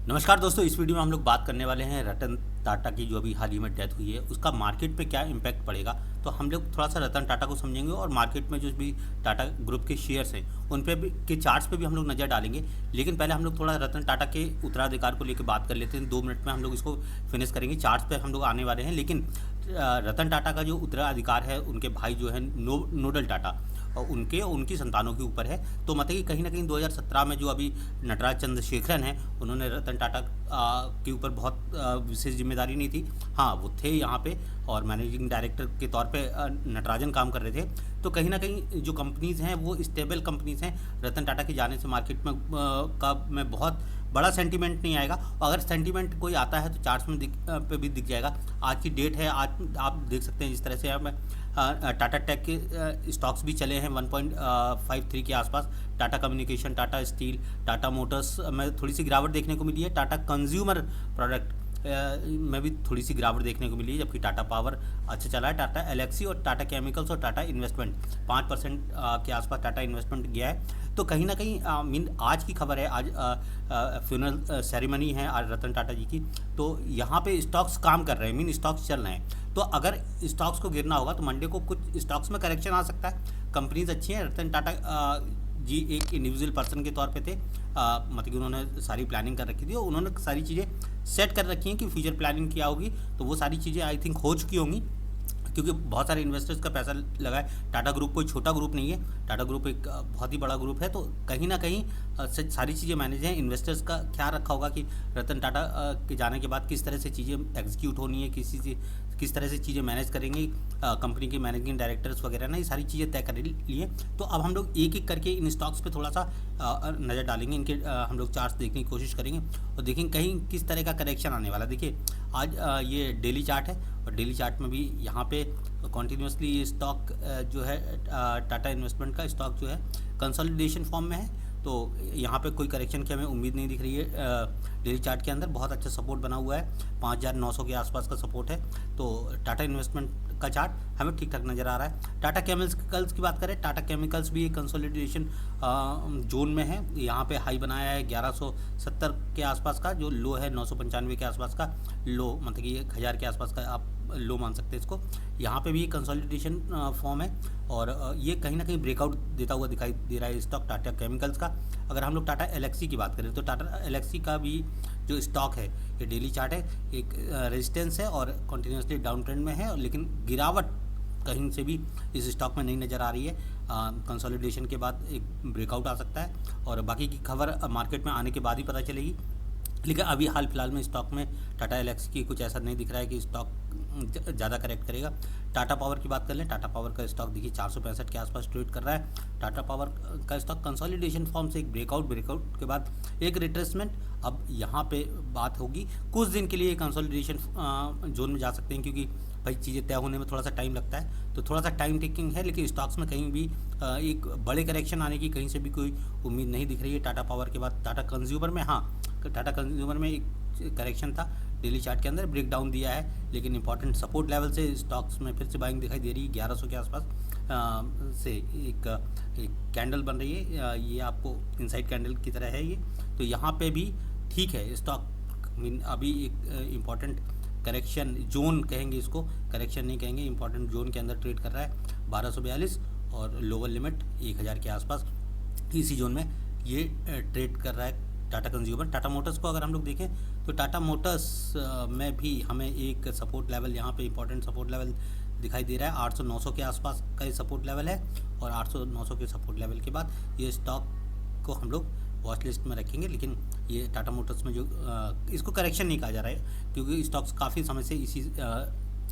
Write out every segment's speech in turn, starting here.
नमस्कार दोस्तों, इस वीडियो में हम लोग बात करने वाले हैं रतन टाटा की जो अभी हाल ही में डेथ हुई है उसका मार्केट पे क्या इम्पैक्ट पड़ेगा। तो हम लोग थोड़ा सा रतन टाटा को समझेंगे और मार्केट में जो भी टाटा ग्रुप के शेयर्स हैं उन पे भी के चार्ट्स पे भी हम लोग नज़र डालेंगे। लेकिन पहले हम लोग थोड़ा रतन टाटा के उत्तराधिकार को लेकर बात कर लेते हैं। 2 मिनट में हम लोग इसको फिनिश करेंगे। चार्ट्स पे हम लोग आने वाले हैं, लेकिन रतन टाटा का जो उत्तराधिकार है उनके भाई जो है नोडल टाटा और उनकी संतानों के ऊपर है। तो मतलब कि कहीं ना कहीं 2017 में जो अभी नटराज चंद्रशेखरन हैं उन्होंने रतन टाटा के ऊपर बहुत विशेष जिम्मेदारी नहीं थी। हाँ, वो थे यहाँ पे और मैनेजिंग डायरेक्टर के तौर पे नटराजन काम कर रहे थे। तो कहीं ना कहीं जो कंपनीज़ हैं वो स्टेबल कंपनीज़ हैं। रतन टाटा के जाने से मार्केट में बहुत बड़ा सेंटीमेंट नहीं आएगा, और अगर सेंटीमेंट कोई आता है तो चार्ट्स में पे भी दिख जाएगा। आज की डेट है, आज आप देख सकते हैं जिस तरह से टाटा टेक के स्टॉक्स भी चले हैं 1.53 के आसपास। Tata communication, Tata steel, Tata Motors में थोड़ी सी गिरावट देखने को मिली है। टाटा कंज्यूमर प्रोडक्ट में भी थोड़ी सी गिरावट देखने को मिली है, जबकि टाटा पावर अच्छा चला है। टाटा एलेक्सी और टाटा केमिकल्स और टाटा इन्वेस्टमेंट 5% के आसपास टाटा इन्वेस्टमेंट गया है। तो कहीं ना कहीं मीन आज की खबर है, आज फ्यूनरल सेरेमनी है आज रतन टाटा जी की। तो यहाँ पे स्टॉक्स काम कर रहे हैं, मीन स्टॉक्स चल रहे हैं। तो अगर स्टॉक्स को गिरना होगा तो मंडे को कुछ स्टॉक्स में करेक्शन आ सकता है। कंपनीज अच्छी हैं। रतन टाटा जी एक इंडिविजुअल पर्सन के तौर पे थे, मतलब कि उन्होंने सारी प्लानिंग कर रखी थी और उन्होंने सारी चीज़ें सेट कर रखी हैं कि फ्यूचर प्लानिंग क्या होगी। तो वो सारी चीज़ें आई थिंक हो चुकी होंगी, क्योंकि बहुत सारे इन्वेस्टर्स का पैसा लगा है। टाटा ग्रुप कोई छोटा ग्रुप नहीं है, टाटा ग्रुप एक बहुत ही बड़ा ग्रुप है। तो कहीं ना कहीं सारी चीज़ें मैनेज हैं। इन्वेस्टर्स का ख्याल रखा होगा कि रतन टाटा के जाने के बाद किस तरह से चीज़ें एग्जीक्यूट होनी है, किस तरह से चीज़ें मैनेज करेंगे कंपनी के मैनेजिंग डायरेक्टर्स वगैरह ना, ये सारी चीज़ें तय कर लिए। तो अब हम लोग एक एक करके इन स्टॉक्स पे थोड़ा सा नज़र डालेंगे। इनके हम लोग चार्ट्स देखने की कोशिश करेंगे और देखेंगे कहीं किस तरह का करेक्शन आने वाला। देखिए आज ये डेली चार्ट है और डेली चार्ट में भी यहाँ पे कॉन्टीन्यूसली ये स्टॉक जो है टाटा इन्वेस्टमेंट का स्टॉक जो है कंसोलिडेशन फॉर्म में है। तो यहाँ पे कोई करेक्शन की हमें उम्मीद नहीं दिख रही है। डेली चार्ट के अंदर बहुत अच्छा सपोर्ट बना हुआ है, 5900 के आसपास का सपोर्ट है। तो टाटा इन्वेस्टमेंट का चार्ट हमें ठीक ठाक नज़र आ रहा है। टाटा केमिकल्स की बात करें, टाटा केमिकल्स भी एक कंसोलिडेशन जोन में है। यहाँ पे हाई बनाया है 1170 के आसपास का, जो लो है 995 के आसपास का लो, मतलब कि 1000 के आसपास का आप लो मान सकते हैं इसको। यहाँ पे भी कंसोलिडेशन फॉर्म है और ये कहीं ना कहीं ब्रेकआउट देता हुआ दिखाई दे रहा है स्टॉक टाटा केमिकल्स का। अगर हम लोग टाटा एलेक्सी की बात करें तो टाटा एलेक्सी का भी जो स्टॉक है, ये डेली चार्ट है, एक रेजिस्टेंस है और कंटिन्यूसली डाउन ट्रेंड में है, लेकिन गिरावट कहीं से भी इस स्टॉक में नहीं नज़र आ रही है। कंसोलिडेशन के बाद एक ब्रेकआउट आ सकता है और बाकी की खबर मार्केट में आने के बाद ही पता चलेगी। लेकिन अभी हाल फिलहाल में स्टॉक में टाटा एलेक्सी की कुछ ऐसा नहीं दिख रहा है कि स्टॉक ज़्यादा करेक्ट करेगा। टाटा पावर की बात कर लें, टाटा पावर का स्टॉक देखिए 465 के आसपास ट्रेड कर रहा है। टाटा पावर का स्टॉक कंसोलिडेशन फॉर्म से एक ब्रेकआउट के बाद एक रिट्रेसमेंट। अब यहाँ पे बात होगी, कुछ दिन के लिए कंसोलिडेशन जोन में जा सकते हैं, क्योंकि भाई चीज़ें तय होने में थोड़ा सा टाइम लगता है। तो थोड़ा सा टाइम टेकिंग है, लेकिन स्टॉक्स में कहीं भी एक बड़े करेक्शन आने की कहीं से भी कोई उम्मीद नहीं दिख रही है। टाटा पावर के बाद टाटा कंज्यूमर में, हाँ टाटा कंज्यूमर में एक करेक्शन था, डेली चार्ट के अंदर ब्रेक डाउन दिया है, लेकिन इंपॉर्टेंट सपोर्ट लेवल से स्टॉक्स में फिर से बाइंग दिखाई दे रही है 1100 के आसपास से एक कैंडल बन रही है। ये आपको इनसाइड कैंडल की तरह है ये। तो यहाँ पे भी ठीक है स्टॉक, मीन अभी एक इम्पॉर्टेंट करेक्शन जोन कहेंगे इसको, करेक्शन नहीं कहेंगे, इंपॉर्टेंट जोन के अंदर ट्रेड कर रहा है 1242 और लोअर लिमिट 1000 के आसपास, इसी जोन में ये ट्रेड कर रहा है टाटा कंज्यूमर। टाटा मोटर्स को अगर हम लोग देखें तो टाटा मोटर्स में भी हमें एक सपोर्ट लेवल, यहाँ पे इंपॉर्टेंट सपोर्ट लेवल दिखाई दे रहा है 800-900 के आसपास का ये सपोर्ट लेवल है। और 800-900 के सपोर्ट लेवल के बाद ये स्टॉक को हम लोग वॉच लिस्ट में रखेंगे। लेकिन ये टाटा मोटर्स में जो इसको करेक्शन नहीं कहा जा रहा है, क्योंकि स्टॉक्स काफ़ी समय से इसी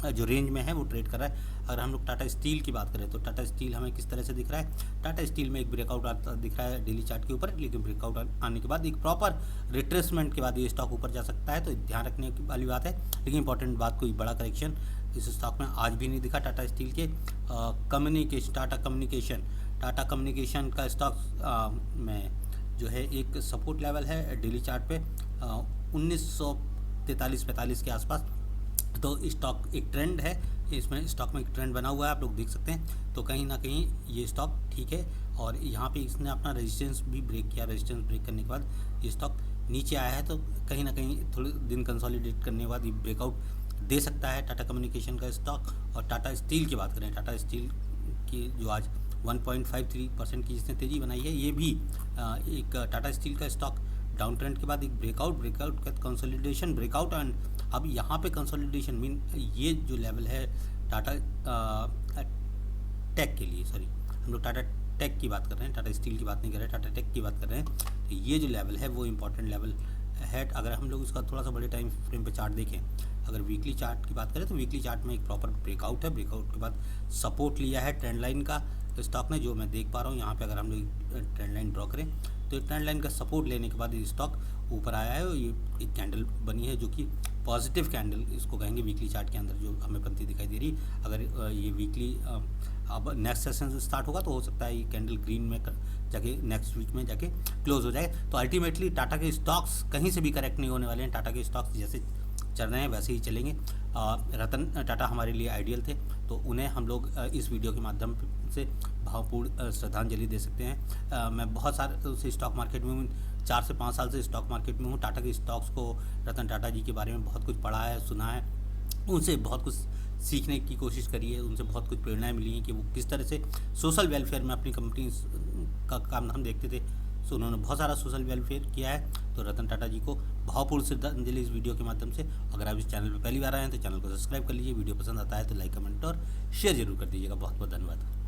जो रेंज में है वो ट्रेड कर रहा है। अगर हम लोग टाटा स्टील की बात करें तो टाटा स्टील हमें किस तरह से दिख रहा है, टाटा स्टील में एक ब्रेकआउट आता दिख रहा है डेली चार्ट के ऊपर, लेकिन ब्रेकआउट आने के बाद एक प्रॉपर रिट्रेसमेंट के बाद ये स्टॉक ऊपर जा सकता है। तो ध्यान रखने की वाली बात है, लेकिन इंपॉर्टेंट बात, कोई बड़ा करेक्शन इस स्टॉक में आज भी नहीं दिखा। टाटा स्टील के टाटा कम्युनिकेशन का स्टॉक में जो है एक सपोर्ट लेवल है डेली चार्ट पे 1943-45 के आसपास। तो स्टॉक एक ट्रेंड है, इसमें स्टॉक में एक ट्रेंड बना हुआ है, आप लोग देख सकते हैं। तो कहीं ना कहीं ये स्टॉक ठीक है और यहाँ पे इसने अपना रेजिस्टेंस भी ब्रेक किया। रेजिस्टेंस ब्रेक करने के बाद ये स्टॉक नीचे आया है तो कहीं ना कहीं थोड़े दिन कंसोलिडेट करने के बाद ये ब्रेकआउट दे सकता है टाटा कम्युनिकेशन का स्टॉक। और टाटा स्टील की बात करें, टाटा स्टील की जो आज 1.53% की जिसने तेज़ी बनाई है, ये भी एक टाटा स्टील का स्टॉक डाउन ट्रेंड के बाद एक ब्रेकआउट का कंसोलिडेशन, ब्रेकआउट एंड अब यहाँ पे कंसोलिडेशन मीन ये जो लेवल है टाटा टेक के लिए, सॉरी हम लोग टाटा टेक की बात कर रहे हैं, टाटा स्टील की बात नहीं कर रहे हैं, टाटा टेक की बात कर रहे हैं। तो ये जो लेवल है वो इम्पॉर्टेंट लेवल है। अगर हम लोग इसका थोड़ा सा बड़े टाइम फ्रेम पे चार्ट देखें, अगर वीकली चार्ट की बात करें तो वीकली चार्ट में एक प्रॉपर ब्रेकआउट है, ब्रेकआउट के बाद सपोर्ट लिया है ट्रेंड लाइन का स्टॉक ने, जो मैं देख पा रहा हूँ यहाँ पे। अगर हम लोग ट्रेंड लाइन ड्रॉ करें तो ट्रेंड लाइन का सपोर्ट लेने के बाद ये स्टॉक ऊपर आया है। ये एक कैंडल बनी है जो कि पॉजिटिव कैंडल इसको कहेंगे वीकली चार्ट के अंदर, जो हमें बनती दिखाई दे रही। अगर ये वीकली अब नेक्स्ट सेशन स्टार्ट होगा तो हो सकता है ये कैंडल ग्रीन में जाके नेक्स्ट वीक में जाके क्लोज हो जाए। तो अल्टीमेटली टाटा के स्टॉक्स कहीं से भी करेक्ट नहीं होने वाले हैं। टाटा के स्टॉक्स जैसे चल रहे हैं वैसे ही चलेंगे। रतन टाटा हमारे लिए आइडियल थे, तो उन्हें हम लोग इस वीडियो के माध्यम से भावपूर्ण श्रद्धांजलि दे सकते हैं। मैं बहुत सारे से स्टॉक मार्केट में हूँ, 4 से 5 साल से स्टॉक मार्केट में हूँ। टाटा के स्टॉक्स को, रतन टाटा जी के बारे में बहुत कुछ पढ़ा है, सुना है, उनसे बहुत कुछ सीखने की कोशिश करी है, उनसे बहुत कुछ प्रेरणाएं मिली हैं कि वो किस तरह से सोशल वेलफेयर में अपनी कंपनी का काम हम देखते थे। सो उन्होंने बहुत सारा सोशल वेलफेयर किया है। तो रतन टाटा जी को भावपूर्ण श्रद्धांजलि इस वीडियो के माध्यम से। अगर आप इस चैनल पर पहली बार आए हैं तो चैनल को सब्सक्राइब कर लीजिए, वीडियो पसंद आता है तो लाइक, कमेंट और शेयर जरूर कर दीजिएगा। बहुत बहुत धन्यवाद।